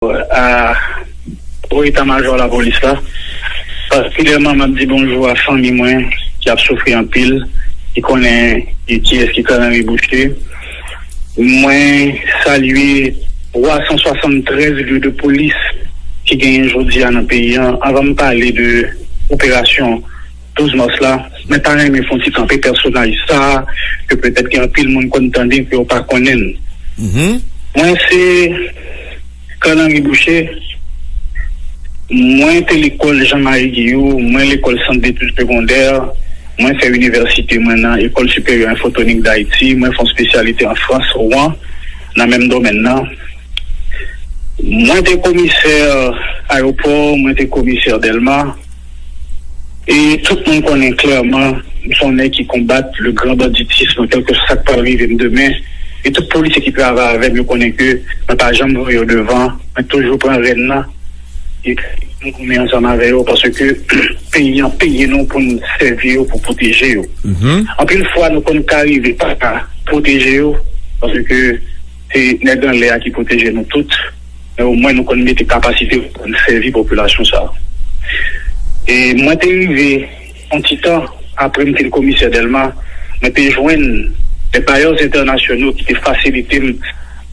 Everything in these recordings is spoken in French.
au état-major de la police là. Particulièrement, m'a dit bonjour à famille moi qui a souffert en pile, qui connaît et qui est-ce qui connaît Boucher. Moi, saluer 373 lieux de police qui gagnent aujourd'hui dans le pays. Avant de parler de l'opération 12 mars là, mais pas même font petit camper personnage ça, que peut-être qu'il y a un pile monde qu'on entendait que on pas connaît. Moi, c'est Henri Boucher. Moi, c'est l'école Jean-Marie Guillaume, moi, l'école centre d'études secondaires, moi, c'est l'université maintenant, école supérieure infotonique d'Haïti, moi, je fais spécialité en France, Rouen, dans le même domaine là. Moi, j'étais commissaire aéroport, moi, j'étais commissaire Delma, et tout le monde connaît clairement, sont les qui combattent le grand banditisme, quelque chose qui peut arriver demain. Et toute police qui travaille avec, je connais que, je pas jamais vu au devant, mais toujours prendre Rennes et nous met ensemble avec eux parce que payer nous pour nous servir, pour protéger eux. En plus, une fois, nous ne arrivons pas à protéger eux parce que c'est les dans l'air qui protègent nous toutes. Mais au moins, nous connaissons des capacités pour nous servir la population. Ça. Et moi, je suis arrivé un petit temps après le commissaire Delma, je suis joindre les bailleurs internationaux qui ont facilité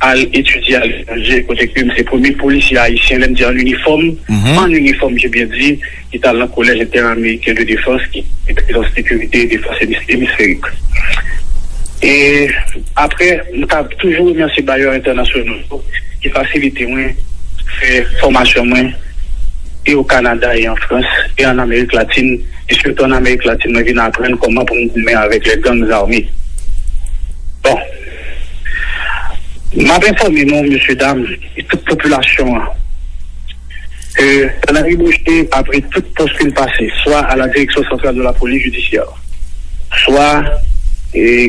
à étudier à l'étranger, côté que c'est premiers policiers haïtiens, même en uniforme, en uniforme, j'ai bien dit, qui est dans le collège interaméricain de défense, qui est dans la sécurité et défense hémisphérique. Et après, nous avons toujours remercié les bailleurs internationaux qui facilitent moins, fait formation moins, et au Canada et en France, et en Amérique latine, et surtout en Amérique latine, nous venons apprendre comment pour nous mettre avec les gangs armés. Bon. M'a informé, non, monsieur, dame, et toute population, que Henri Boucher a pris toute poste qu'il passait, soit à la direction centrale de la police judiciaire, soit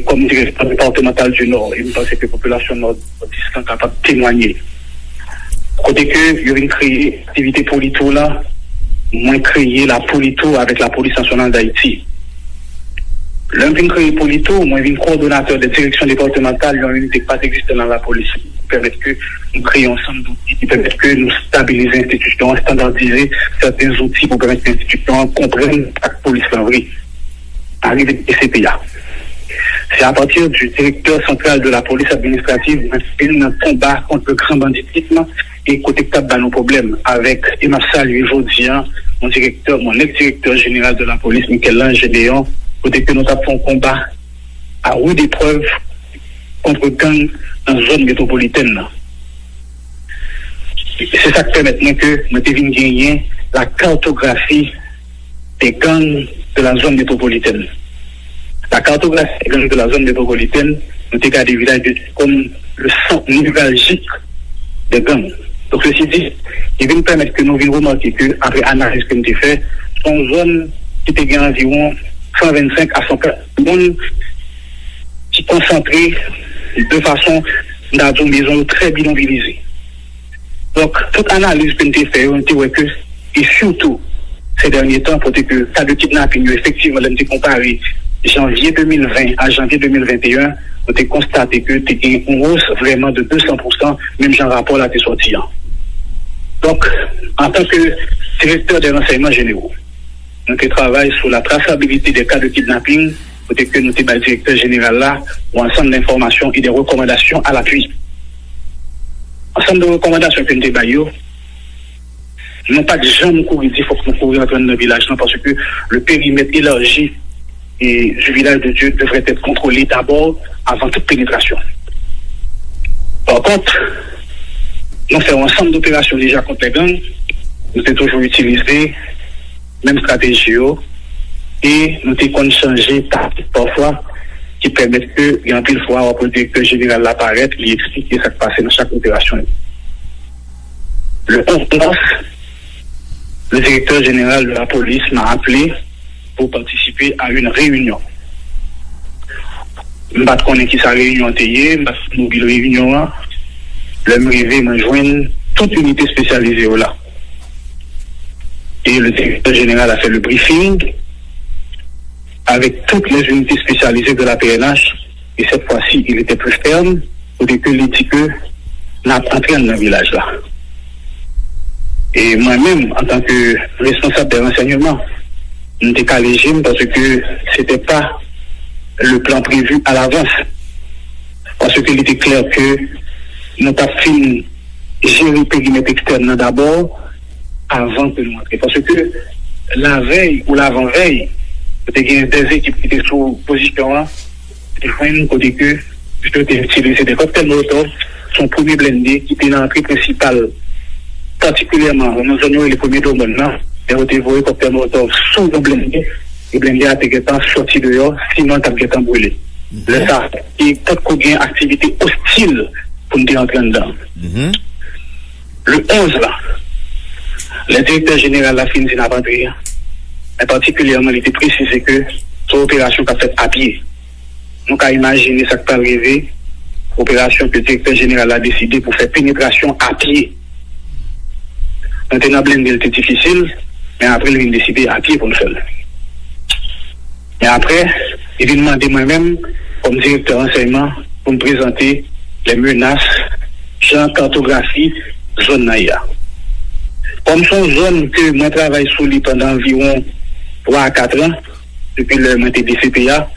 comme directeur départemental du Nord. Et je pense que la population nord-est capable de témoigner. Côté que, il y a une créer activité polito là, moins créer la polito avec la police nationale d'Haïti. L'un vient créer polito, moi vient coordonnateur de direction départementale, l'un unité pas existant dans la police, qui permet que nous créons ensemble d'outils, qui permettent que nous stabiliser l'institution, standardiser certains outils pour permettre que l'institution comprenne la police l'envie. Arriver de CPA. C'est à partir du directeur central de la police administrative un combat contre le grand banditisme et côté dans nos problèmes avec Emma Salut aujourd'hui, mon directeur, mon ex-directeur général de la police, Michel-Ange Gédéon, côté que nous avons un combat à rude épreuve contre gang dans la zone métropolitaine. C'est ça qui permet maintenant que nous devons gagner la cartographie des gangs de la zone métropolitaine. La cartographie des gangs de la zone métropolitaine, nous avons des villages comme le centre névralgique des gangs. Donc, ceci dit, il vient nous permettre que nous venions remarquer que, après l'analyse que nous avons fait, sont zones qui étaient environ 125 à 140 personnes qui concentrées de façon dans une maison très bidonvillisée. Donc, toute analyse que nous avons fait, on dit que, et surtout, ces derniers temps, pour que le cas de kidnapping, effectivement, nous avons comparé janvier 2020 à janvier 2021, on a constaté que tu as une hausse vraiment de 200%, même en rapport à tes sorties. Donc, en tant que directeur des renseignements généraux, nous travaillons sur la traçabilité des cas de kidnapping, pour que nous sommes directeur général là, ou ensemble d'informations et des recommandations à l'appui. Ensemble de recommandations que nous avons, nous n'avons pas de gens qui courir, il faut que nous courions dans le village, parce que le périmètre élargi et du village de Dieu devrait être contrôlé d'abord avant toute pénétration. Par contre, nous faisons un ensemble d'opérations déjà contre les gangs, nous avons toujours utilisé même stratégie et nous avons changé tactique parfois qui permettent que, il y a un pile fois, le directeur général l'apparaître, lui expliquer ce qui se passe dans chaque opération. Le 11 mars, le directeur général de la police m'a appelé pour participer à une réunion. Je ne sais pas qui sa réunion était, je ne sais pas si réunion, le MRV m'a joint toute unité spécialisée là. Et le directeur général a fait le briefing avec toutes les unités spécialisées de la PNH. Et cette fois-ci, il était plus ferme pour dire que les dit que n'a pas entré dans le village là. Et moi-même, en tant que responsable de renseignement, je n'étais qu'à légime parce que c'était pas le plan prévu à l'avance. Parce qu'il était clair que nous avons fini gérer le périmètre externe d'abord avant que nous entrions. Parce que la veille ou l'avant-veille, il y a des équipes qui étaient sous position, il faut une côté que je peux utiliser des cocktails Molotov, son premier blindé qui était dans l'entrée principale, particulièrement dans nos zones, les premiers domaines, et on a volé cocktail Molotov sous le blindé, et le blindé a été sorti dehors, sinon il a été brûlé. C'est ça. Et peut-être qu'on a une activité hostile pour nous entrer dedans. Le 11, là, le directeur général de la FIN n'a pas dit, mais particulièrement, il était précisé que son opération qu'a faite à pied. Nous avons imaginé ça qui peut arriver, opération que le directeur général a décidé pour faire pénétration à pied. Maintenant, blindé était difficile, mais après, il a décidé à pied pour le faire. Et après, il m'a demandé moi-même, comme directeur d'enseignement, pour me présenter les menaces, genre cartographie, zone Naya. Comme son zone que moi travaille sous lui pendant environ 3 à 4 ans, depuis le mois de DCPA,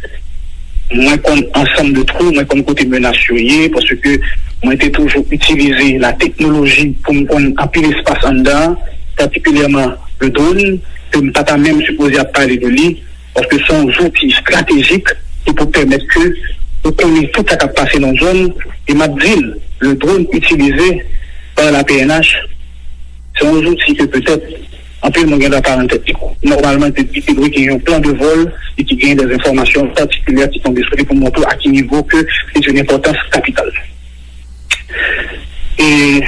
moi comme ensemble de trous, moi comme côté menacier, parce que moi j'ai toujours utilisé la technologie pour me appuyer l'espace en dedans, particulièrement le drone, que je ne pas même supposé à parler de lui, parce que c'est un outil stratégique qui peut permettre que vous connaissez tout ce qui a passé dans la zone. Et ma dit, le drone utilisé par la PNH, c'est un outil que peut-être, en plus, nous avons parenthèse. Normalement, c'est des bruits qui ont un plan de vol et qui gagnent des informations particulières qui sont décidées pour montrer à quel niveau que c'est une importance capitale. Et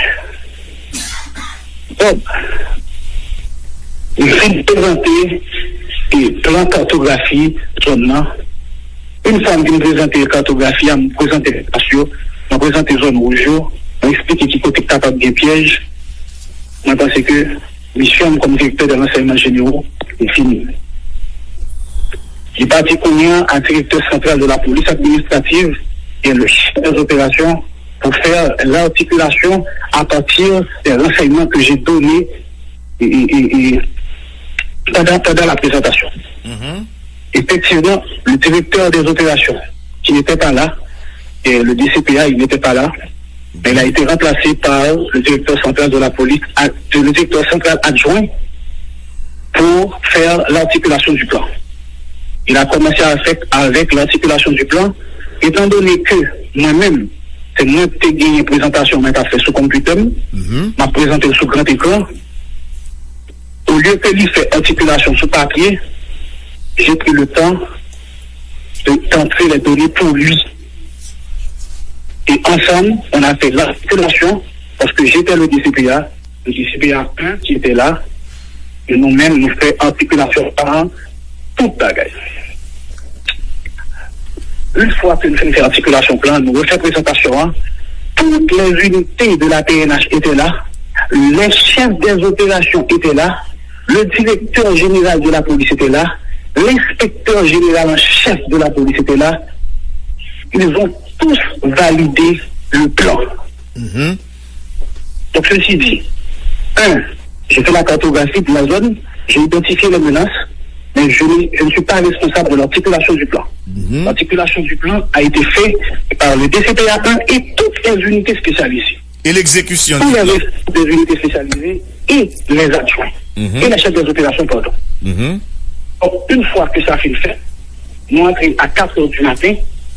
bon, il faut présenter et plan cartographie zone. Une fois que je présente la cartographie, je me présente les stations, je me présente les zones rouges, je m'explique qui côté capable des pièges. Je pense que mission comme directeur de l'enseignement général est finie. Il parti combien à directeur central de la police administrative et le chef des opérations pour faire l'articulation à partir des renseignements que j'ai donnés pendant la présentation. Effectivement, le directeur des opérations, qui n'était pas là, et le DCPA, il n'était pas là, mais il a été remplacé par le directeur central de la police, le directeur central adjoint, pour faire l'articulation du plan. Il a commencé avec l'articulation du plan, étant donné que moi-même, c'est moi qui ai gagné une présentation, mais qui a fait sous computer, m'a présenté sous grand écran. Au lieu que lui fait articulation sous papier, j'ai pris le temps d'entrer les données pour lui. Et ensemble, on a fait l'articulation, parce que j'étais le DCPA 1 qui était là, et nous-mêmes, nous faisons articulation par toute bagaille. Une fois que nous faisons articulation plan, nous refaisons présentation, toutes les unités de la PNH étaient là, les chefs des opérations étaient là, le directeur général de la police était là, l'inspecteur général en chef de la police était là. Ils ont tous validé le plan. Donc, ceci dit, j'ai fait la cartographie de la zone, j'ai identifié les menaces, mais je ne suis pas responsable de l'articulation du plan. L'articulation du plan a été faite par le DCPA 1 et toutes les unités spécialisées. Et l'exécution du plan. Des unités spécialisées et les adjoints. Et les chefs des opérations, pardon. Donc, une fois que ça a fait le fait, nous entrons à 4 h du matin,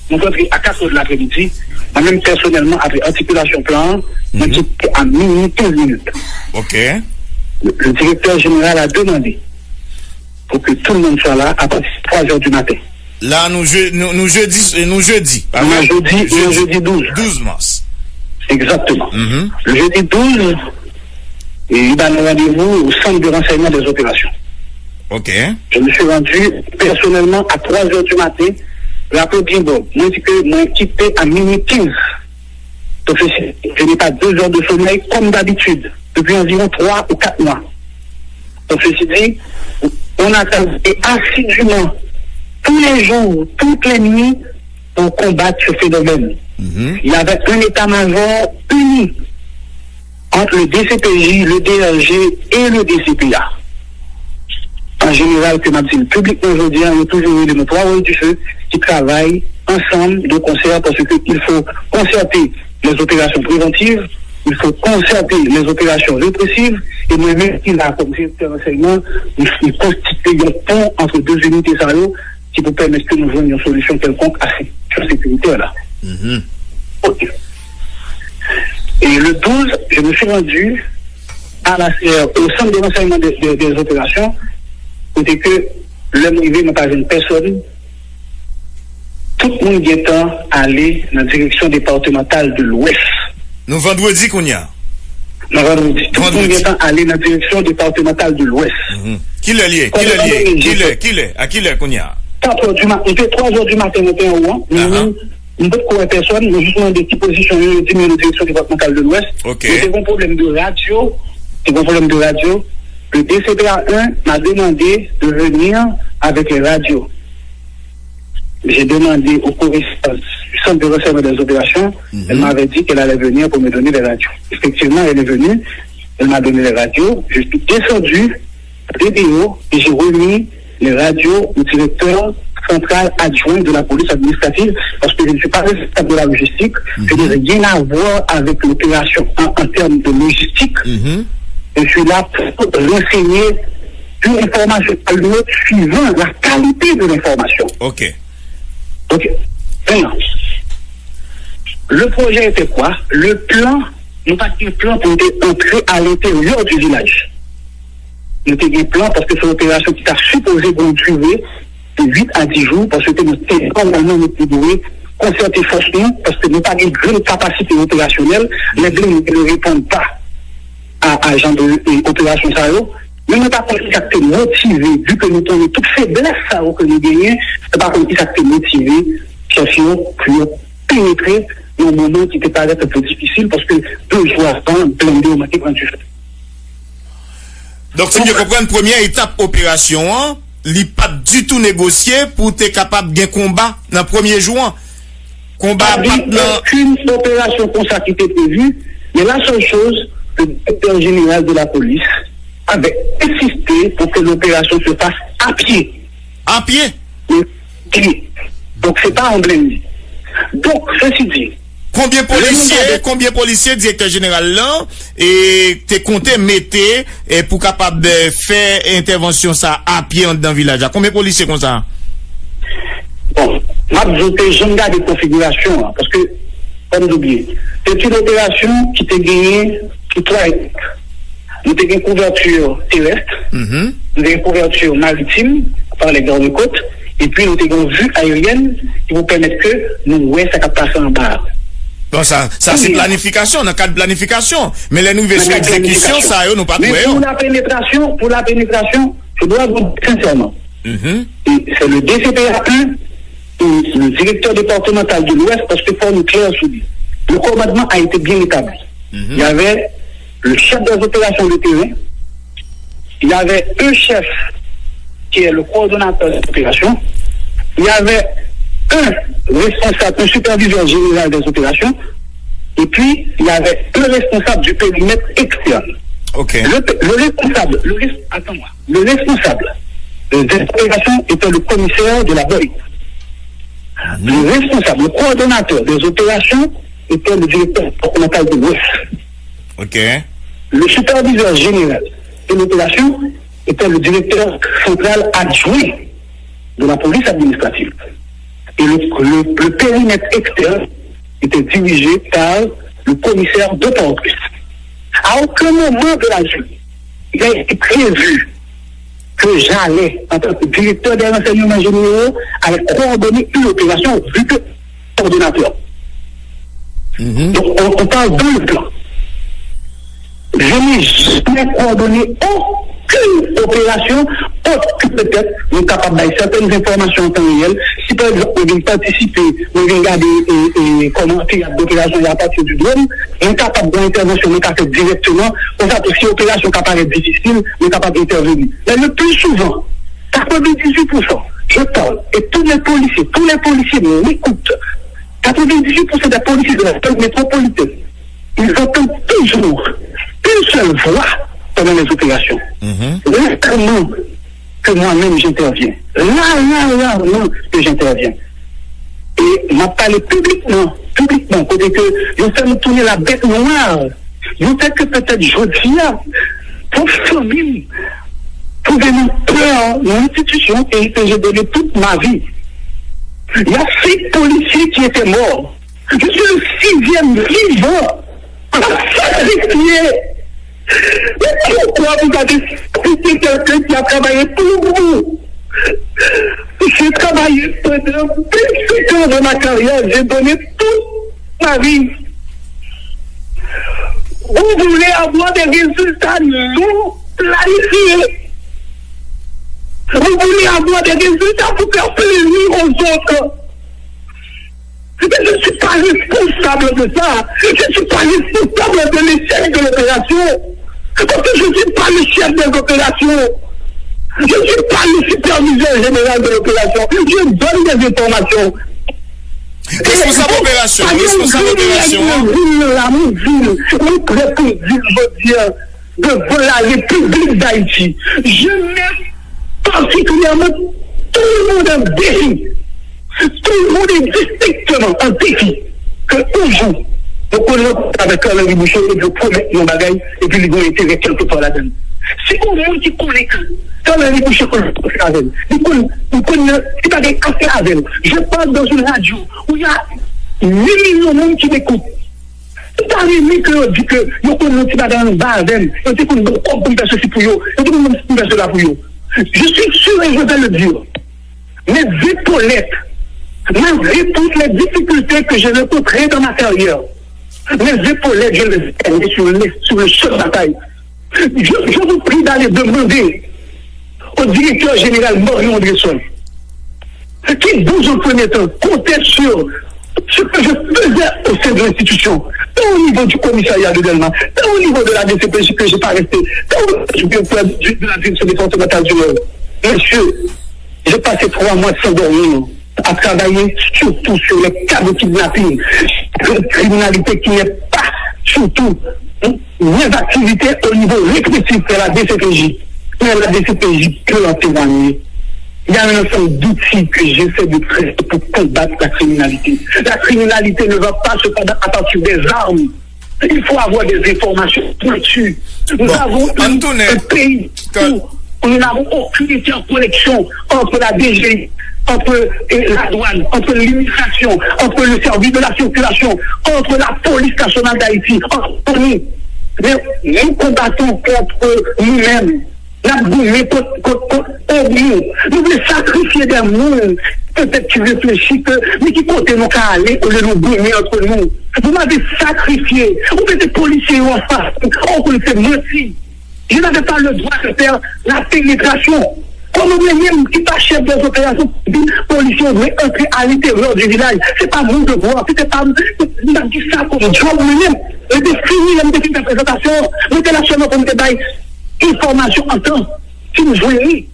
nous entrons à 4 h de l'après-midi, moi-même personnellement, après articulation plan, nous sommes à minuit 15 minutes. Ok. Le directeur général a demandé pour que tout le monde soit là à partir de 3 h du matin. Là, nous jeudi. Nous jeudi 12 mars. Exactement. Le jeudi 12, il va nous rendez-vous au centre de renseignement des opérations. Ok. Je me suis rendu personnellement à 3 h du matin. Rappelez bien, bon, moi, je suis quitté à minuit 15. Donc, je n'ai pas 2 heures de sommeil comme d'habitude, depuis environ 3 ou 4 mois. Donc, ceci dit, on a travaillé assidûment tous les jours, toutes les nuits pour combattre ce phénomène. Il y avait un état-major uni entre le DCPJ, le DRG et le DCPA. En général, que m'a dit le public aujourd'hui, il y a toujours eu les trois rôles du feu qui travaillent ensemble de concert parce qu'il faut concerter les opérations préventives, il faut concerter les opérations répressives et même qu'il a comme directeur d'enseignement, il constitue un pont entre deux unités qui peut permettre que nous joignions une solution quelconque à cette sécurité-là. Ok. Et le 12, je me suis rendu au centre de renseignement des opérations, c'était que l'homme arrivé n'a pas une personne, tout le monde est allé dans la direction départementale de l'Ouest. Nous vendredi qu'on y a. Tout le monde est allé dans la direction départementale de l'Ouest. Qui l'est lié? À qui l'est qu'on y a? 4 heures du matin, il fait 3 heures du matin, on ne peut pas personne, mais justement des petites positions, dans la direction départementale de l'Ouest. C'est un problème de radio. Le DCPA1 m'a demandé de venir avec les radios. J'ai demandé au correspondant du centre de renseignement des opérations, elle m'avait dit qu'elle allait venir pour me donner les radios. Effectivement, elle est venue, elle m'a donné les radios, je suis descendu DDO et j'ai remis les radios au directeur central adjoint de la police administrative parce que je ne suis pas responsable de la logistique, je n'ai rien à voir avec l'opération en termes de logistique. Je suis là pour renseigner une information à l'autre suivant la qualité de l'information. Ok. Maintenant, le projet était quoi? Le plan, nous pas un plan pour entrer à l'intérieur du village. Nous avons un plan parce que c'est une opération qui a supposé durer de 8 à 10 jours parce que nous normalement nous devons concerter forcément parce que nous n'avons pas une grande capacité opérationnelle. Les gens ne répondent pas à agents d'opération Saro. Mais nous n'avons pas été motivé, vu que nous avons toute faiblesse que nous gagnons, nous n'avons pas été motivé pour pénétrer dans un moment qui était peut-être un peu difficile parce que 2 jours avant, blindé au matin, quand tu fais. Donc, si je comprends, une première étape opération, il n'est pas du tout négocié pour être capable d'un combat dans le premier jour. Combat maintenant. Aucune opération comme ça qui était prévue, mais la seule chose, le directeur général de la police avait insisté pour que l'opération se fasse à pied. À pied? Oui. Donc, c'est pas en blindé. Donc, ceci dit. Combien de policiers, directeur général là, et t'es compté mettre pour capable de faire intervention ça à pied dans le village? Combien de policiers comme ça? Bon, je me garde des configurations, parce que, comme j'oublie, c'est une opération qui t'a gagné pour 3 équipes. Nous avons une couverture terrestre, nous avons une couverture maritime par les gardes-côtes, et puis nous avons une vue aérienne qui vous permet que nous voyons ça passer en barre. Donc ça c'est planification, dans le cadre de planification. Mais les nouvelles exécutions, ça, nous pas trouvé. Mais pour la pénétration, je dois vous dire sincèrement. C'est le DCPA1 et le directeur départemental de l'Ouest, parce que pour nous clair sur lui, le commandement a été bien établi. Il y avait le chef des opérations de terrain, il y avait un chef qui est le coordonnateur des opérations, il y avait un responsable, un superviseur général des opérations, et puis il y avait un responsable du périmètre externe. Le responsable des opérations était le commissaire de la BOI. Le responsable, le coordonnateur des opérations était le directeur départemental de l'Ouest. Le superviseur général de l'opération était le directeur central adjoint de la police administrative. Et le périmètre externe était dirigé par le commissaire de Port-au-Prince. À aucun moment de la journée, il a été prévu que j'allais, en tant que directeur des renseignements généraux, aller coordonner une opération vu que coordonnateur. Donc, on parle de plan. Je n'ai jamais coordonné aucune opération, autre que peut-être nous sommes capables d'avoir certaines informations en temps réel. Si par exemple, on vient participer, on vient regarder comment il y a d'opérations à partir du drone, on est capable d'intervention, on est capable directement, on va si l'opération qui apparaît difficile, on est capable d'intervenir. Mais le plus souvent, 98%, je parle, et tous les policiers m'écoutent. 98% des policiers de la métropolitaine, ils entendent toujours une seule fois pendant les opérations. Rarement que moi-même j'interviens. Rarement que j'interviens. Et m'a parlé publiquement, côté que je fais me tourner la bête noire. Je sais que peut-être je dis pour famille, pour venir peur dans l'institution et que j'ai donné toute ma vie. Il y a 6 policiers qui étaient morts. Je suis le 6e vivant. Sacrifié. Mais pourquoi vous avez sacrifié quelqu'un qui a travaillé pour vous? J'ai travaillé pendant 25 ans de ma carrière. J'ai donné toute ma vie. Vous voulez avoir des résultats non planifiés. Vous voulez avoir des résultats pour faire plaisir aux autres. Mais je ne suis pas responsable de ça. Je ne suis pas responsable de l'échec de l'opération. Parce que je ne suis pas le chef des opérations. Je ne suis pas le superviseur général de l'opération. Je donne des informations. Responsable opération. La ville, on pourrait dire devant la République d'Haïti. Je mets particulièrement tout le monde en défi. Tout le monde est distinctement un défi. Que un jour, nous connaissons avec Henri Boucher et nous promettons nos bagailles et puis nous avons été quelque part là-dedans. C'est au monde qui connaît quand Henri Boucher connaît avec elle. Nous connaissons qui n'a rien à faire avec elle. Je parle dans une radio où il y a 8 millions de monde qui m'écoutent. C'est pas lui que dit que nous connaissons qui n'a rien à faire avec elle. Nous connaissons qui faire ceci pour eux. Nous connaissons qui faire cela pour eux. Je suis sûr et je vais le dire. Mes épaulettes, malgré toutes les difficultés que j'ai rencontrées dans ma carrière, mes épaulettes, je les ai sur le champ de bataille. Je vous prie d'aller demander au directeur général Morion Andresson, qui 12 ans premier temps comptait sur ce que je faisais au sein de l'institution, tant au niveau du commissariat de Delma, tant au niveau de la DCPJ que je n'ai pas resté, tant au niveau de la direction des forces matérielles. Monsieur, j'ai passé 3 mois sans dormir à travailler surtout sur les cas de kidnapping, de criminalité qui n'est pas surtout mes activités au niveau répressif de la DCPJ. Mais la DCPJ peut en témoigner. Il y a un ensemble d'outils que j'essaie de créer pour combattre la criminalité. La criminalité ne va pas se combattre à partir des armes. Il faut avoir des informations pointues. Nous avons un pays où nous n'avons aucune interconnexion entre la DG, entre la douane, entre l'immigration, entre le service de la circulation, entre la police nationale d'Haïti, entre nous. Mais nous combattons contre nous-mêmes. Nous voulons sacrifier des mondes, peut-être qui réfléchissent, mais qui comptent nous qu'à aller au lieu de nous brûler entre nous. Vous m'avez sacrifié. Vous êtes des policiers en face. On vous fait mentir. Je n'avais pas le droit de faire la pénétration. Comme vous-même qui pas chef des opérations, policiers doivent entrer à l'intérieur du village. C'est pas mon devoir. C'était pas, nous avons dit ça comme job nous-mêmes. Et de finir la présentation, nous étions là seulement pour nous débailler. Information en temps, si vous voyez,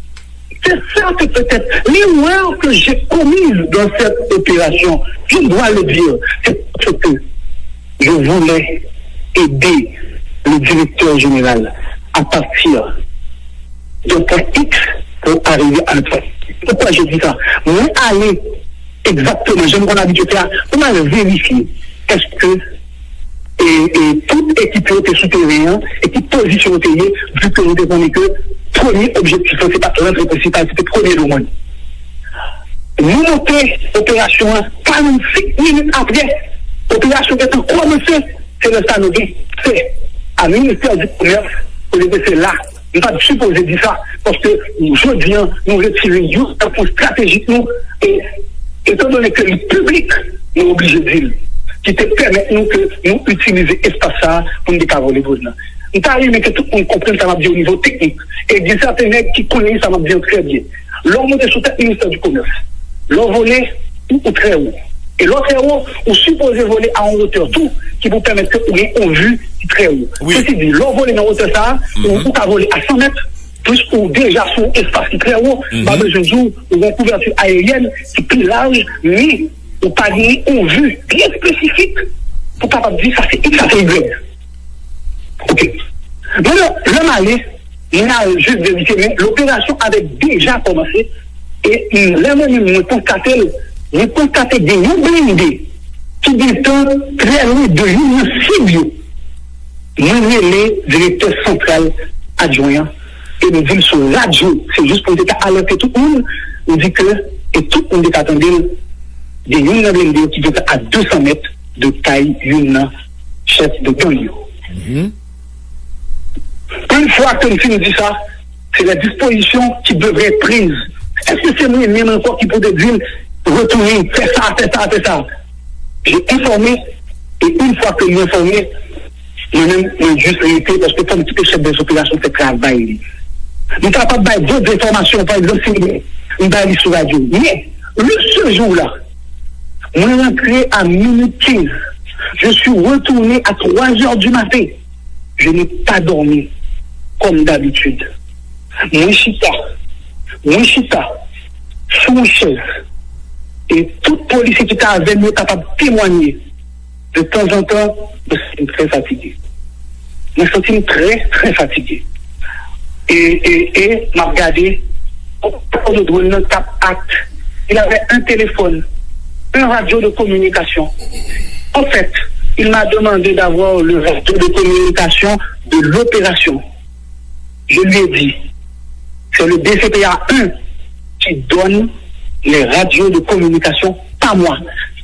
c'est ça que peut-être l'erreur que j'ai commise dans cette opération, je dois le dire, c'est parce que je voulais aider le directeur général à partir d'un point X pour arriver à un point. Pourquoi je dis ça? Moi, aller exactement, j'aime mon habitude de faire, pour aller vérifier, est-ce que et toute équipe était souterraine et qui positionne payé, vu que nous avons que premier objectif, c'est pas l'entrée principale, c'était premier le monde. Nous montons l'opération 46 minutes après, l'opération est en commencé, c'est le stade c'est à ministère du Commerce, c'est là. Nous ne pas supposer dire ça, parce que aujourd'hui, nous retirons un point stratégique, nous, et étant donné que le public est obligé de dire, qui te permet nous que nous utilisions l'espace ça pour nous décarrer les besoins. Nous avons que tout le monde comprenne ça m'a dit au niveau technique. Et des certains qui connaissent ça m'a dit très bien. L'homme est sous le ministère du Commerce. L'on volait ou très haut. Et l'autre très haut, on suppose voler à une hauteur tout qui vous permet que vous ayez une vue très haut. Oui. Ceci dit, l'on volait dans hauteur ça, ou qu'à voler à 100 mètres, plus ou déjà sur un espace qui est très haut, pas besoin de jour, ou une couverture aérienne qui est plus large, mais ou pas gagner une vue bien spécifique pour capable dire ça c'est X, ça c'est Y. Ok. Alors, l'homme allait, il a juste vérifié, mais l'opération avait déjà commencé. Et là, nous constatons des blindés qui détendent très loin de une cible. Nous, les directeurs centrales adjoints, et nous disons sur radio, c'est juste pour alerter tout le monde, nous dit que, et tout le monde est attendu, des blindés qui étaient à 200 mètres de taille, une chef de gang. Une fois que nous dit ça, c'est la disposition qui devrait être prise. Est-ce que c'est moi-même encore qui peut dire retourner, faire ça? J'ai informé, et une fois que j'ai informé, moi-même, j'ai juste réité, parce que comme tout chef des opérations, c'est travail. Nous sommes capables de d'autres informations, par exemple, si nous allons sur la radio. Mais, ce jour-là, moi, je suis rentré à minute 15. Je suis retourné à 3h du matin. Je n'ai pas dormi, comme d'habitude. Moi, chita, sous une chaise. Et toute policier qui était avec nous est capable de témoigner. De temps en temps, je suis très fatigué. Je me sens très, très fatigué. Et m'a regardé, au de drone, acte. Il avait un téléphone, un radio de communication. En fait, il m'a demandé d'avoir le radio de communication de l'opération. Je lui ai dit, c'est le DCPA 1 qui donne les radios de communication, pas moi.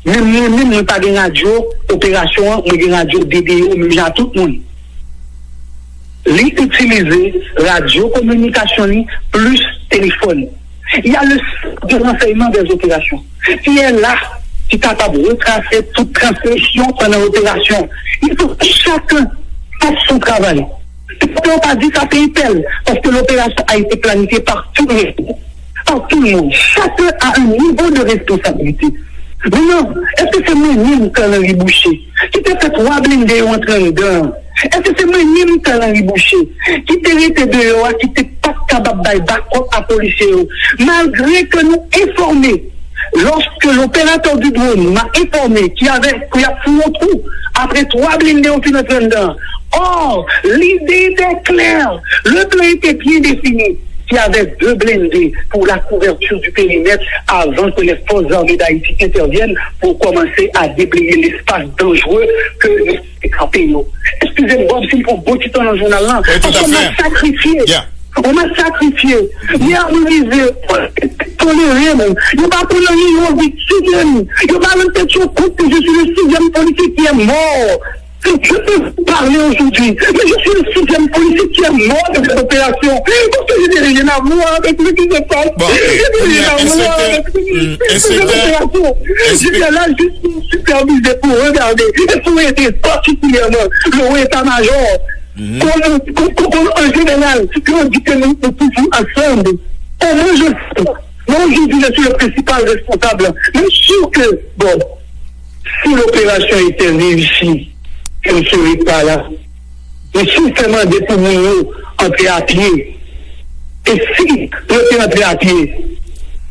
Même pas de radio, opération, mais des radio DDO, mais à tout le monde. L'utiliser radio, communication, plus téléphone. Il y a le centre de renseignement des opérations qui est là, qui est capable de retracer toute transmission pendant l'opération. Il faut que chacun fasse son travail. On ne peut pas dire que ça fait tel, parce que l'opération a été planifiée par tout le monde. Chacun a un niveau de responsabilité. Mais non, est-ce que c'est moi-même qui ai Boucher qui t'a fait 3 blindés en train dedans? Est-ce que c'est moi-même qui ai Boucher qui t'a été dehors, qui t'es pas capable d'aller d'accord à policier? Malgré que nous informés, lorsque l'opérateur du drone m'a informé qu'il y a fou au trou, après 3 blindés au final dedans. Or, l'idée était claire, le plan était bien défini. Qui avait 2 blindés pour la couverture du périmètre avant que les forces armées d'Haïti interviennent pour commencer à déblayer l'espace dangereux que les campagnes. Excusez-moi, si on beau titre dans le journal là, on m'a sacrifié. On m'a sacrifié. Il y a organisé, toléré, il n'y a pas toléré, il y a victime. Il n'y a pas même question compte que je suis le 6e policier qui est mort. Je peux parler aujourd'hui, mais je suis le 6e policier qui est mort de cette opération. Parce que je n'ai rien à voir avec ce qui se passe. Je n'ai rien à voir avec cette opération. J'étais là juste pour superviser, pour regarder, et pour aider particulièrement le état-major. En général, quand on dit que nous sommes toujours ensemble, au moins je sais. Moi aujourd'hui, je suis le principal responsable. Mais je suis sûr que, bon, si l'opération était réussie, je ne serai pas là. Mais si seulement des poumons entrer à pied, et si on entrer à pied,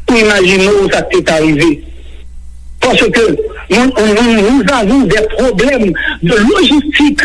imaginons où ça t'est arrivé. Parce que nous avons des problèmes de logistique.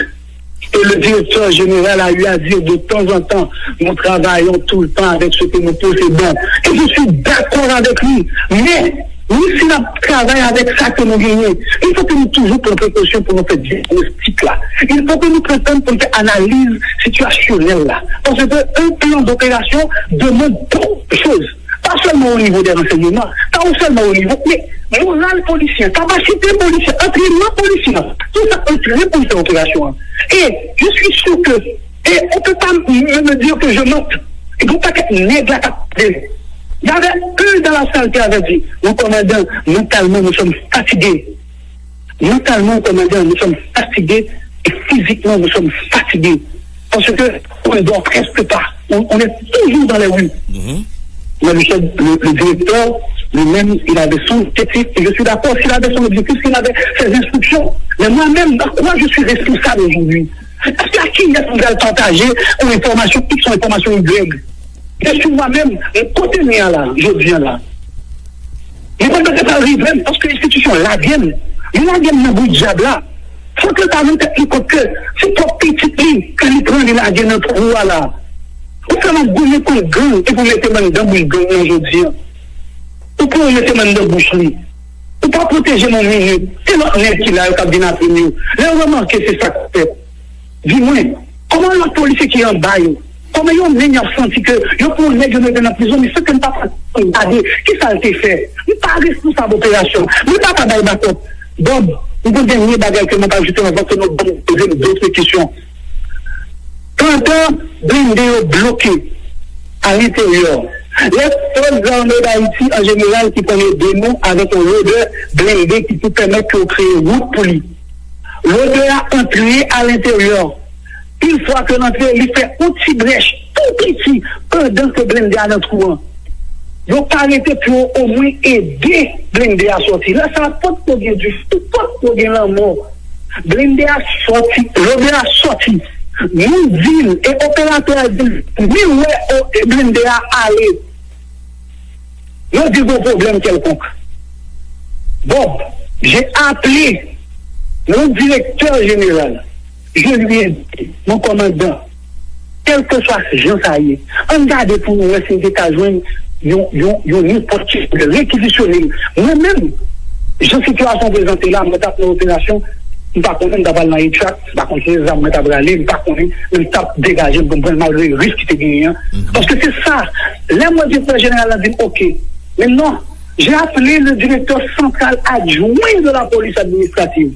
Et le directeur général a eu à dire de temps en temps, nous travaillons tout le temps avec ce que nous possédons. Et je suis d'accord avec lui. Mais nous, si nous travaillons avec ça que nous gagnons, il faut que nous toujours prenions précaution pour nous faire diagnostic là. Il faut que nous prenions pour faire analyse situationnelle là. Parce qu'un plan d'opération demande beaucoup de choses. Pas seulement au niveau des renseignements, pas seulement au niveau, mais moral policier, capacité policière, entraînement policier, tout ça entraîné pour cette opération. Et je suis sûr que, et on ne peut pas me dire que je monte. Il ne faut pas qu'être nègre à capter. Il y avait un dans la salle qui avait dit, mon commandant, mentalement nous sommes fatigués. Mentalement, commandant, nous sommes fatigués et physiquement nous sommes fatigués. Parce que on ne dort presque pas. On est toujours dans les rues. Mais le directeur, lui-même, il avait son objectif, et je suis d'accord, s'il avait son objectif, s'il avait ses instructions. Mais moi-même, dans quoi je suis responsable aujourd'hui? Est-ce qu'à qui est-ce que vous allez partager une information X ou une information Y? Je suis moi-même, côté mien là, je viens là. Mais quand ça arrive, même parce que l'institution la vienne dans le bout de diable là. Faut que le parlement t'explique que c'est pour petit lui, quand il prend de la gueule dans trou là, vous pouvez gouverner comme gang et vous mettez dans la bouche gang aujourd'hui. Vous pouvez mettre dans la bouche lui. Vous pouvez protéger mon minute. C'est notre nez qui l'a, qui a bien appris nous. Là, vous remarquez, c'est ça que fait. Dis-moi, comment la police qui est en bas, comment ils ont senti que ils ont nègre dans la prison, mais ce que nous pas regarder, qui ça a été fait? Nous pas responsable d'opération. Nous pas travailler d'accord. Bob, nous avons dernier bagage que nous pas ajouté avant que nous poser d'autres questions. Quand blindé bloqué à l'intérieur, les forces armées d'Haïti en général qui connaissent des mots avec un loader blindé qui peut permettre de créer une route pour lui. Loader a entré à l'intérieur. Une fois que l'entrée, il fait une petite brèche, tout petit, pendant que blindé a dans trou. Ils n'ont pas arrêté pour au moins aider blindé à sortir. Là, ça n'a pas de problème du tout, pas de problème la mort. Blindé a sorti, loader a sorti. Nous disons, et opérateur disent, oui, ouais, blindé a allé. Nous disons un problème quelconque. Bon, j'ai appelé mon directeur général. Je lui ai dit, mon commandant, quel que soit ce genre, ça y est, on garde pour nous essayer de joindre n'importe qui, de réquisitionner. Moi-même, j'ai une situation présentée là, je tape l'opération, je ne sais pas comment d'avoir dans les tracts, je ne sais pas comment les armes je ne sais pas comment je tape dégager, je ne malgré le risque qui est gagné. Parce que c'est ça. Là, mon directeur général a dit, OK. Maintenant, j'ai appelé le directeur central adjoint de la police administrative.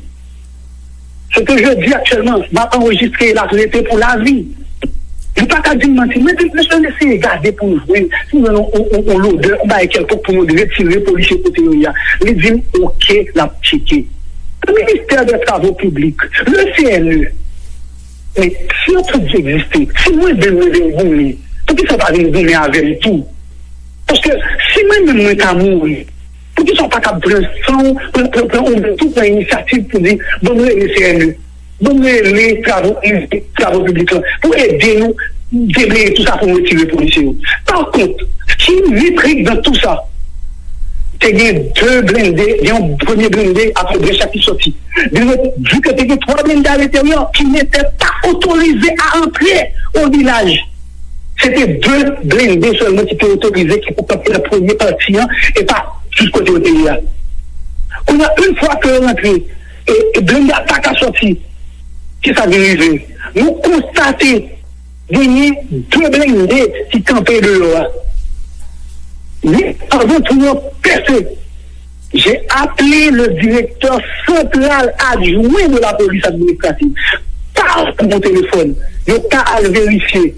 Ce que je dis actuellement, je vais enregistrer la clé pour la vie. Je ne vais pas dire mentir, mais je vais laisser garder pour nous jouer. Si nous avons l'odeur, on va quelque chose pour nous retirer les policiers côté nous. Ils disent, OK, la checker. Le ministère des Travaux publics, le CNE, mais si on peut exister, si moi je veux mourir, pourquoi ça va venir avec tout? Parce que si moi-même je vais mourir, pourquoi ils ne sont pas capables de prendre toute l'initiative pour dire, donnez les CNE, donnez les travaux publics pour aider nous, déblayer tout ça pour retirer les policiers. Par contre, qui métrique dans tout ça? Il y a deux blindés, il y a un premier blindé après Brécha qui sorti. Vu que il y a trois blindés à l'intérieur qui n'étaient pas autorisés à entrer au village. C'était deux blindés seulement qui étaient autorisés, qui pouvaient passer la première partie et pas jusqu'au côté pays. On a une fois que l'entrée et blindé attaque à sortir, qui ça dérive. Nous constatons gagner deux blindés qui campaient de l'eau. Mais avant tout le monde percé, j'ai appelé le directeur central adjoint de la police administrative par mon téléphone. Je n'ai pas à le vérifier.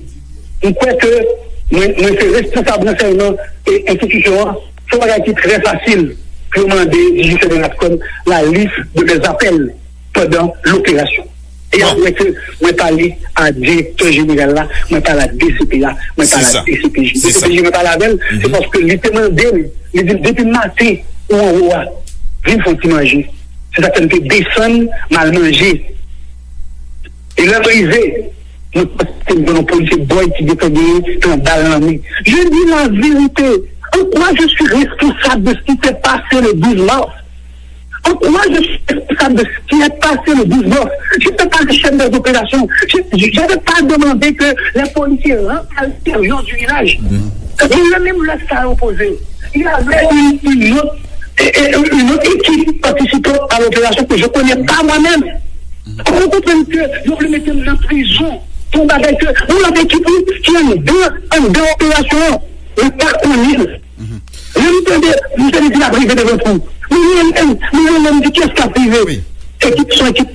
Je crois que je suis responsable d'enseignement et institution. C'est très facile pour demander la liste de mes appels pendant l'opération. Et après que je parle à directeur général là, je parle à DCP là, je parle à DCPJ. DCPJ me parle avec elle, c'est parce que les témoins d'elle, depuis le matin ou en haut, ils font manger. C'est ça qu'elle fait descendre, mal manger. Et là, c'est un policier boy qui défend un balle en main. Je dis la vérité. Moi, je suis responsable de ce qui s'est passé le 12 mars. Moi, je suis responsable de ce qui est passé le 12 mars. Je ne suis pas le chef des opérations. Je n'avais pas demandé que les policiers rentrent à l'intérieur du village. Il a même laissé ça opposer. Il y avait une autre équipe participant à l'opération que je ne connais pas moi-même. Vous comprenez que je voulais mettre en prison pour avec l'équipe qui a une deux opérations. Et pas connu. Vous avez dit la privée de votre trou. Nous avons dit qu'est-ce qu'a privé. Équipe sont équipe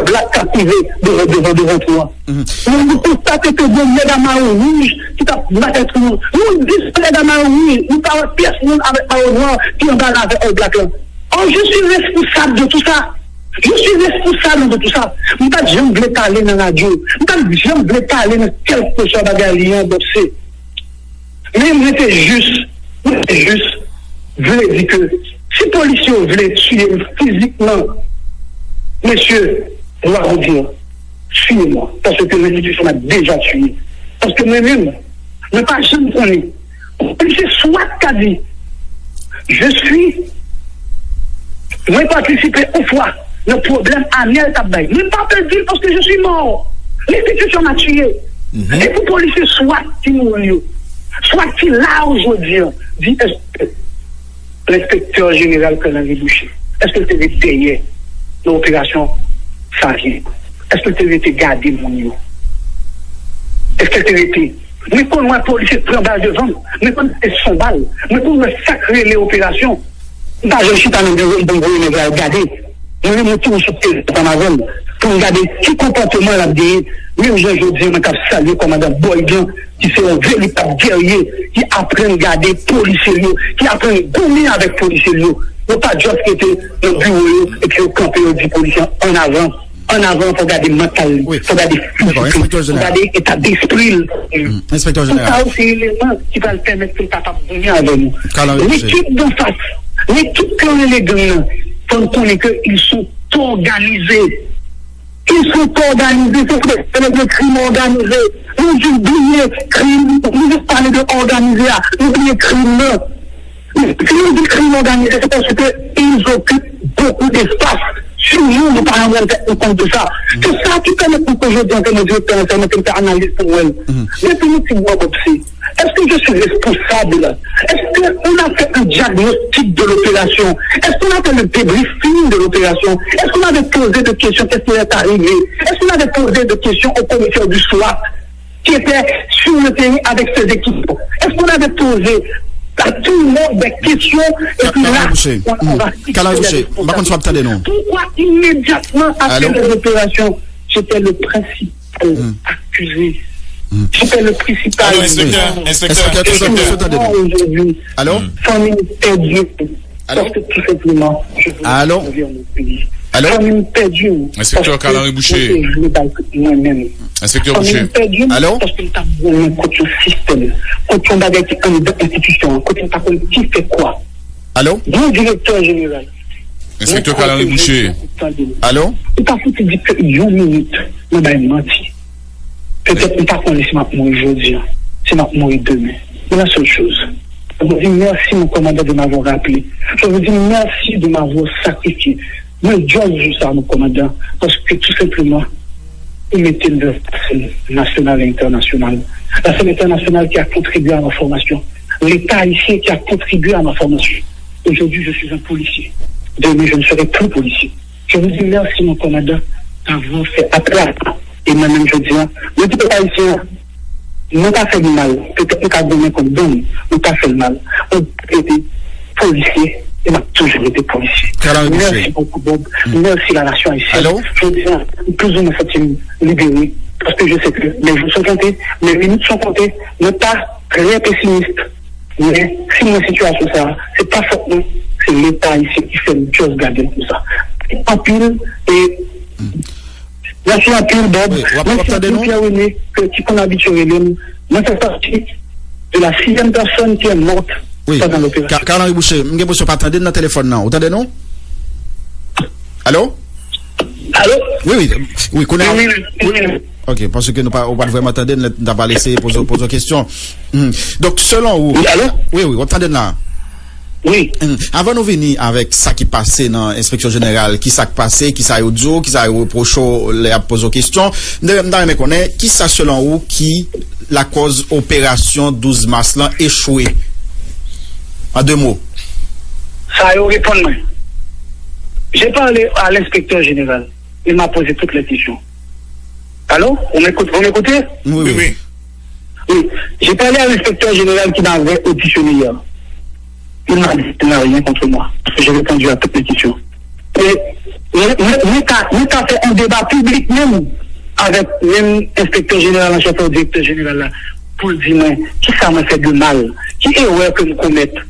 black qu'a privé devant toi. Nous constatons que vous avez des marron rouge qui t'a black être nous. Nous disons que les marron rouge, nous parlons personne avec marron noir qui ont avec un black là. Oh, je suis responsable de tout ça. Je suis responsable de tout ça. Je ne peux pas jamais parler dans la radio. Je ne peux pas jamais parler dans quelque chose de bossé. Mais moi, c'est juste, je voulais dire que si les policiers voulaient tuer physiquement, monsieur, je dois vous dire, suivez-moi, parce que l'institution m'a déjà tué. Parce que moi-même, je ne pas jamais connaître. C'est soit qu'a dit, je participé une fois, le problème à Niel Tabay. Je ne pas dire parce que je suis mort. L'institution m'a tué. Et pour policier, soit qui mourit, soit qui là aujourd'hui, dit l'inspecteur général Canary Boucher, est-ce que tu avais derrière l'opération Sarien? Est-ce que tu avais été gardé mon niveau? Est-ce que tu avais été? Mais quand un policier prend balle devant, mais quand c'est son balle, mais quand on sacrer les opérations, je suis dans le bon regarder. Je vais monter au sauter dans ma zone pour regarder quel comportement elle a dit. Même je dis, je vais saluer le commandant Boydan, qui c'est un véritable guerrier, qui apprend à regarder policiers, qui apprend à gommer avec policiers. Ne pas juste qui était dans le bureau et puis au campé du policier en avant. En avant, il faut garder mental, il faut garder physique, il faut garder état d'esprit. Inspecteur général. Ça aussi, l'élément qui va le permettre de capable de venir avec nous. L'équipe d'en face, l'équipe qui ont les gangs, il faut connaître qu'ils sont organisés. Ils sont organisés, c'est le crime organisé. Nous oublions crime, nous parlons de organisé, nous oublions crime. Si on dit crime organisé, c'est parce qu'ils occupent beaucoup d'espace. Si nous parlons compte de ça, c'est ça qui permet pour qu'aujourd'hui, en termes de directeur, en termes d'analyse pour elle. Depuis nous, est-ce que je suis responsable? Est-ce qu'on a fait un diagnostic de l'opération? Est-ce qu'on a fait le débriefing de l'opération? Est-ce qu'on avait posé des questions? Qu'est-ce qui est arrivé? Est-ce qu'on avait posé des questions au commissaire du SWAT qui était sur le terrain avec ses équipes? Est-ce qu'on avait posé à tout le monde des questions? Et puis là, on va pourquoi immédiatement après les opérations, j'étais le principal accusé? C'était le principal. Inspecteur. Aujourd'hui. Allô? Famille perdue. Parce que tout simplement, je veux servir mon pays. Famille perdue. Inspecteur Canary Boucher. Moi-même. Inspecteur Boucher. Allô? Parce que nous avons contre un système, contre un bagage qui est dans l'institution, contre un parcours qui fait quoi? Allô? Mon directeur général. Inspecteur Canary Boucher. Allô? Il pas faut te dire que une minute, nous avons menti. Peut-être pas qu'on laisse mourir aujourd'hui, c'est mourir demain. C'est la seule chose. Je vous dis merci, mon commandant, de m'avoir rappelé. Je vous dis merci de m'avoir sacrifié. Moi, je dis ça, mon commandant, parce que tout simplement, il mettait une scène nationale et internationale. La scène internationale qui a contribué à ma formation. L'État ici qui a contribué à ma formation. Aujourd'hui, je suis un policier. Demain, je ne serai plus policier. Je vous dis merci, mon commandant, d'avoir fait appel à ça. Et moi-même, je dis, ne dis pas ici, nous pas fait du mal. Peut-être nous avons donné comme don, nous pas fait le mal. On a été policier et m'a toujours été policier. Merci beaucoup, Bob. Merci la nation ici. Je dis, plus ou moins faut-il libérer. Parce que je sais que les jours sont comptés, les minutes sont comptées. Ne pas très pessimiste. Mais si mon situation ça, c'est pas forcément, c'est l'État ici qui fait une chose garder tout ça. En pile et merci à Pierre Bob, merci à Pierre-René, qui qu'on habitué. Moi, c'est partie de la 6e personne qui est morte pendant l'opération. Canary Boucher, je ne peux pas attendre dans le téléphone. Vous entendez, non? Allô? Allô? Oui. Ok, parce que nous pas vraiment attendre, nous n'avons pas laissé poser une question. Donc, selon vous. Allô? Oui, vous entendez là? Oui. Avant de venir avec ça qui passait dans l'inspection générale, qui s'est passé, qui s'est audio, qui s'est reproché, les a posé questions, nous devons connaître qui ça selon vous qui la cause opération 12 mars là échoué. En 2 mots. Ça y répond moi. J'ai parlé à l'inspecteur général. Il m'a posé toutes les questions. Allô? Vous m'écoutez? Oui. Oui. J'ai parlé à l'inspecteur général qui m'avait auditionné hier. Il n'a rien contre moi. Parce que j'ai répondu à toutes les questions. Et nous avons fait un débat public même avec même inspecteur général, en chef au directeur général là, pour dire qui ça m'a fait de mal, qui erreur que nous commettons.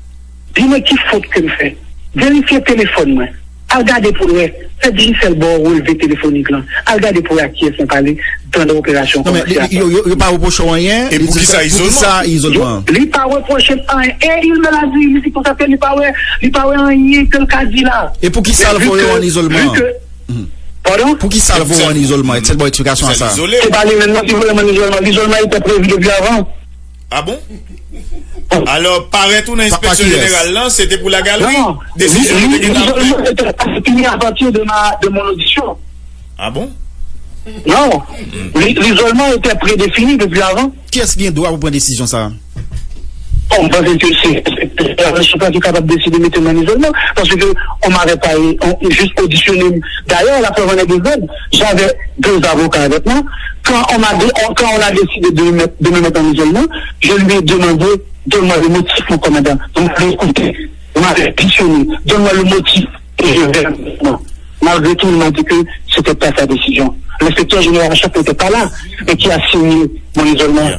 Dis-moi qui faute que nous faisons. Vérifiez le téléphone, moi. Regardez pour eux. C'est difficile de relever téléphonique là. Regardez pour eux qui est parlé dans l'opération. Non, mais il n'y a pas reproché rien. Et pour qui ça isolement? Il n'y a pas reproché rien. Et il me l'a dit, il dit qu'on s'appelle, il n'y a pas rien que le cas dit là. Et pour qui ça le voit en isolement? Pardon? Pour qui ça le voit en isolement? Et cette bonne explication à ça? C'est pas maintenant si vous voulez en isolement. L'isolement était prévu depuis avant. Ah bon? Alors, paraît tout dans l'inspection générale là, c'était pour la galerie? Non, décision l'isolement était fini à partir de mon audition. Ah bon? Non. L'isolement était prédéfini depuis avant. Qui est-ce qui doit prendre décision ça? On pense que je ne suis pas capable de décider de mettre en isolement parce que on m'avait pas juste auditionné. D'ailleurs, la preuve en est deux aides. J'avais 2 avocats avec moi. Quand on a décidé de me mettre en isolement, je lui ai demandé, donne-moi le motif, mon commandant. Donc, écoutez, on m'avait auditionné, donne-moi le motif et je vais. Non. Malgré tout, il m'a dit que c'était pas sa décision. L'inspecteur général Chef n'était pas là et qui a signé mon isolement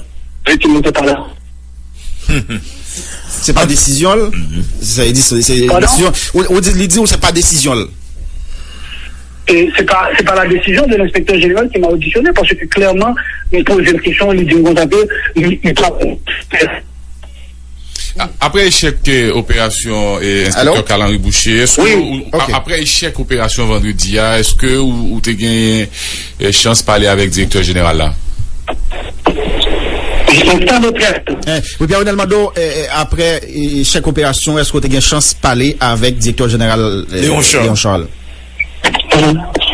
vu qu'il n'était pas là. C'est pas décision. C'est décision. On dit ou c'est pas décision. Et c'est pas la décision de l'inspecteur général qui m'a auditionné parce que clairement, il pose une question, il dit il doit. Après échec opération inspecteur Karl-Henri Boucher, après échec opération vendredi, est-ce que vous avez gagné chance de parler avec le directeur général là? Oui, Pierre Mado, après chaque opération, est-ce que tu as une chance de parler avec le directeur général Léon Charles?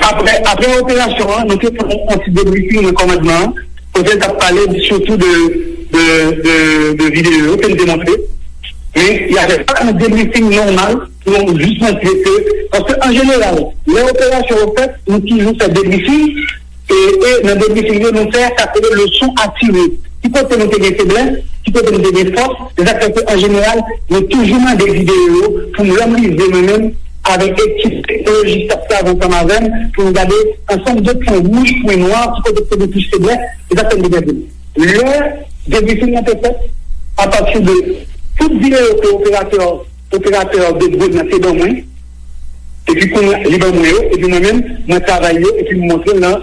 Après l'opération, nous avons un petit débriefing de commandement, peut-être parler surtout de vidéos que nous démontrons. Mais il n'y avait pas un débriefing normal, nous avons juste montré que, parce qu'en général, les opérations au fait, nous toujours fait débriefing, et dans le débriefing, nous faire s'appeler le son attiré. Qui peut nous donner des faiblesses, qui peut nous donner des forces, des acteurs en général, nous toujours des vidéos pour nous réaliser nous-mêmes avec l'équipe technologique avant comme avant, pour nous garder ensemble de points rouges, points noirs, qui peuvent être plus faiblesses, des acteurs de débriefing. Le débriefing est fait à partir de toute vidéo que l'opérateur de Bruno a fait dans moi, et puis qu'on a libre et puis moi-même, moi travailler, et puis me montrer dans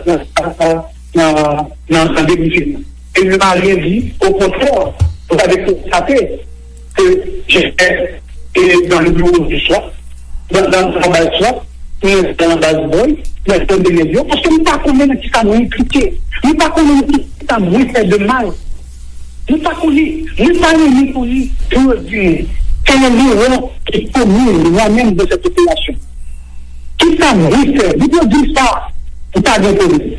le débriefing. Et il ne m'a rien dit, au contraire, vous avez constaté que j'étais dans le bureau du soir, dans la base soir, dans la base boy, dans la zone de médias, parce que nous ne pas connaissons qui ça nous impliqué, nous ne pas connaissons qui ça nous fait de mal. Nous ne pas connaissons, nous ne pas connaissons pour dire quel est le rôle qui est commun moi-même de cette opération. Qui ça nous fait, nous pouvons dire ça, pour pas bien connu.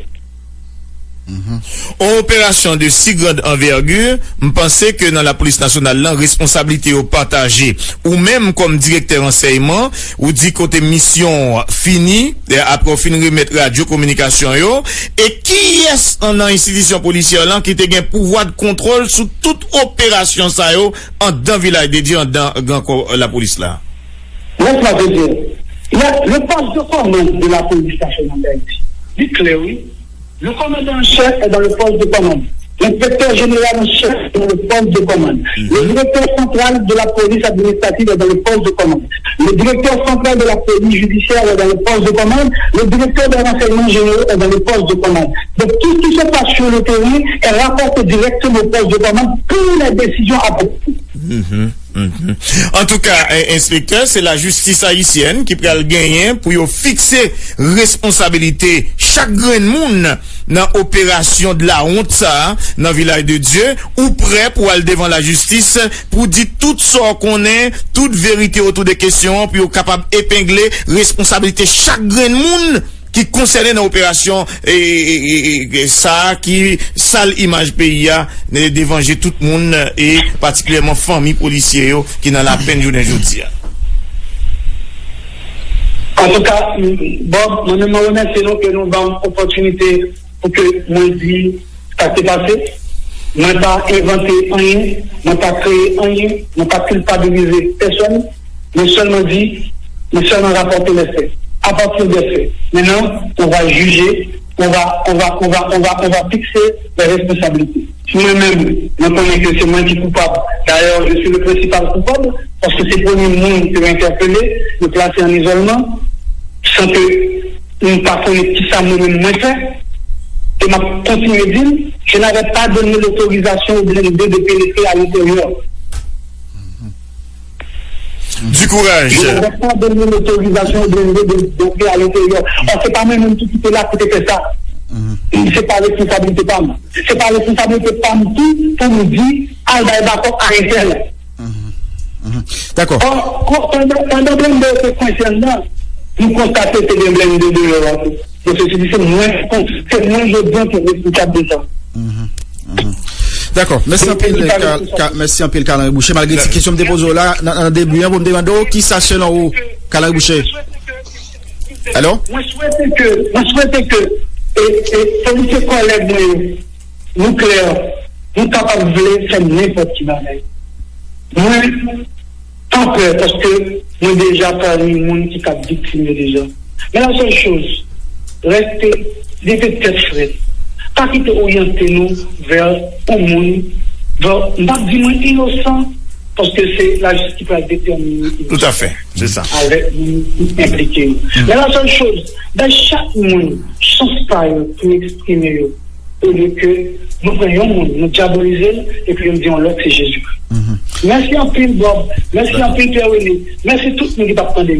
En opération de si grande envergure, je pensais que dans la police nationale, la responsabilité est partagée, ou même comme directeur enseignement, ou dit côté mission finie, après on finit remettre radio communication yo, et qui est dans l'institution policière là qui a un pouvoir de contrôle sur toute opération ça yo, en dans village dédié, dans la police là? Laisse-moi te dire, il y a le poste de commande de la police nationale d'Haïti. Dites clair, oui. Le commandant-chef est dans le poste de commande. L'inspecteur général-chef est dans le poste de commande. Le directeur central de la police administrative est dans le poste de commande. Le directeur central de la police judiciaire est dans le poste de commande. Le directeur de renseignement généraux est dans le poste de commande. Donc tout ce qui se passe sur le terrain est rapporté directement au poste de commande pour les décisions appropriées. En tout cas, inspecteur, c'est la justice haïtienne qui peut gagner pour fixer responsabilité chaque grain de monde dans l'opération de la honte ça, dans le village de Dieu, ou prêt pour aller devant la justice pour dire tout ce qu'on est, toute vérité autour des questions, puis capable d'épingler responsabilité chaque grain de monde qui concerne l'opération et ça qui sale image pays a d'évanger tout le monde et particulièrement famille policiers qui dans la peine journée aujourd'hui. En tout cas, Bob, nous nous remercions que nous avons l'opportunité pour que nous disions ce qui s'est passé. Nous n'avons pas inventé rien, nous n'avons pas créé rien, nous n'avons pas culpabilisé personne, nous seulement dit, nous seulement rapporté les faits. À partir des faits. Maintenant, on va juger, on va fixer les responsabilités. Moi-même, je connais que c'est moi qui suis coupable. D'ailleurs, je suis le principal coupable, parce que c'est le premier monde qui m'a interpellé, me placer en isolement, sans que nous ne pas connaître qui ça moi-même moins fait. Et m'a continué à dire, je n'avais pas donné l'autorisation au blindé de pénétrer à l'intérieur. Du courage. Je n'avais pas donné l'autorisation d'entrer à l'intérieur. Parce que pas même tout qui était là pour faire ça. C'est pas responsabilité pas moi. C'est pas responsabilité pas moi tout pour nous dire, d'accord, arrêtez-le. D'accord. Pendant que ce concerne là, nous constatons que c'est des blindés de l'Europe. Donc, c'est moins je bien que responsable de ça. D'accord. Merci un peu le Calendrier Boucher. Malgré ces questions que je me dépose là, dans le début, pour me demander qui ça selon vous, Calendrier Boucher? Allô? Moi, je souhaitais que, policiers collègues, nous clairs, nous capables de faire n'importe qui bagaille. Moi, tant peur, parce que nous déjà parmi les gens qui ont victime déjà. Mais la seule chose, restez tête frette. Pas quitter orienter nous vers un monde, vers, pas dire innocent, parce que c'est la justice qui va déterminer. Tout à fait, c'est ça. Avec nous impliqués. Mais la seule chose, dans chaque monde, chance pas pour exprimer, au lieu que nous prenions le monde, nous diabolisons, et puis nous disons l'autre, c'est Jésus. Merci en pile, Bob. Merci en pile, Pierre René. Merci tout le monde qui va prendre.